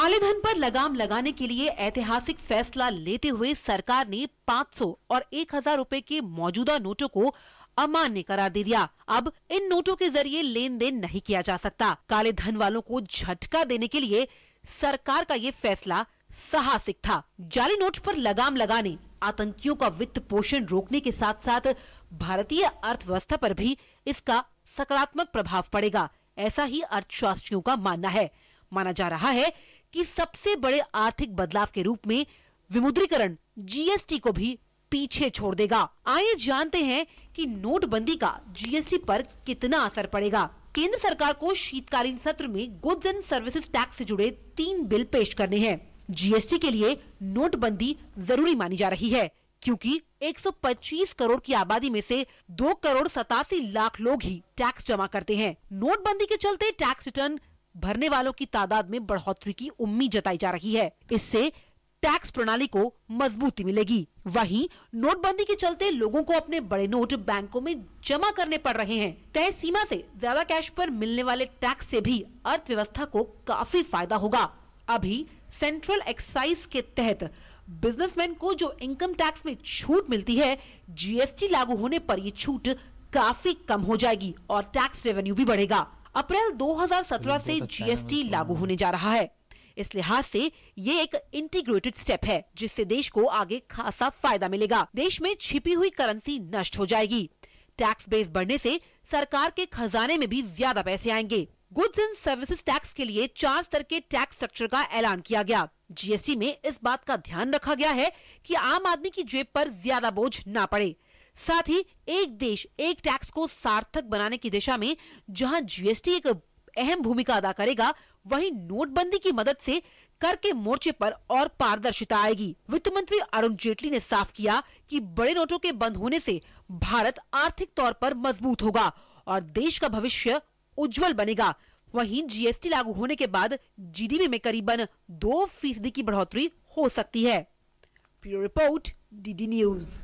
काले धन पर लगाम लगाने के लिए ऐतिहासिक फैसला लेते हुए सरकार ने 500 और 1000 रुपए के मौजूदा नोटों को अमान्य करार दे दिया। अब इन नोटों के जरिए लेन देन नहीं किया जा सकता। काले धन वालों को झटका देने के लिए सरकार का ये फैसला साहसिक था। जाली नोट पर लगाम लगाने, आतंकियों का वित्त पोषण रोकने के साथ साथ भारतीय अर्थव्यवस्था पर भी इसका सकारात्मक प्रभाव पड़ेगा, ऐसा ही अर्थशास्त्रियों का मानना है। माना जा रहा है कि सबसे बड़े आर्थिक बदलाव के रूप में विमुद्रीकरण जीएसटी को भी पीछे छोड़ देगा। आइए जानते हैं कि नोटबंदी का जीएसटी पर कितना असर पड़ेगा। केंद्र सरकार को शीतकालीन सत्र में गुड्स एंड सर्विसेज टैक्स से जुड़े 3 बिल पेश करने हैं। जीएसटी के लिए नोटबंदी जरूरी मानी जा रही है, क्योंकि 125 करोड़ की आबादी में से 2 करोड़ 87 लाख लोग ही टैक्स जमा करते हैं। नोटबंदी के चलते टैक्स रिटर्न भरने वालों की तादाद में बढ़ोतरी की उम्मीद जताई जा रही है। इससे टैक्स प्रणाली को मजबूती मिलेगी। वहीं नोटबंदी के चलते लोगों को अपने बड़े नोट बैंकों में जमा करने पड़ रहे हैं। तय सीमा से ज्यादा कैश पर मिलने वाले टैक्स से भी अर्थव्यवस्था को काफी फायदा होगा। अभी सेंट्रल एक्साइज के तहत बिजनेसमैन को जो इनकम टैक्स में छूट मिलती है, जीएसटी लागू होने पर ये छूट काफी कम हो जाएगी और टैक्स रेवेन्यू भी बढ़ेगा। अप्रैल 2017 से जीएसटी लागू होने जा रहा है। इस लिहाज से ये एक इंटीग्रेटेड स्टेप है, जिससे देश को आगे खासा फायदा मिलेगा। देश में छिपी हुई करेंसी नष्ट हो जाएगी। टैक्स बेस बढ़ने से सरकार के खजाने में भी ज्यादा पैसे आएंगे। गुड्स एंड सर्विसेज टैक्स के लिए 4 स्तर के टैक्स स्ट्रक्चर का ऐलान किया गया। जीएसटी में इस बात का ध्यान रखा गया है कि आम आदमी की जेब पर ज्यादा बोझ ना पड़े। साथ ही एक देश एक टैक्स को सार्थक बनाने की दिशा में जहां जीएसटी एक अहम भूमिका अदा करेगा, वहीं नोटबंदी की मदद से कर के मोर्चे पर और पारदर्शिता आएगी। वित्त मंत्री अरुण जेटली ने साफ किया कि बड़े नोटों के बंद होने से भारत आर्थिक तौर पर मजबूत होगा और देश का भविष्य उज्जवल बनेगा। वहीं जीएसटी लागू होने के बाद जीडीपी में करीबन 2% की बढ़ोतरी हो सकती है। Bureau report, DD news.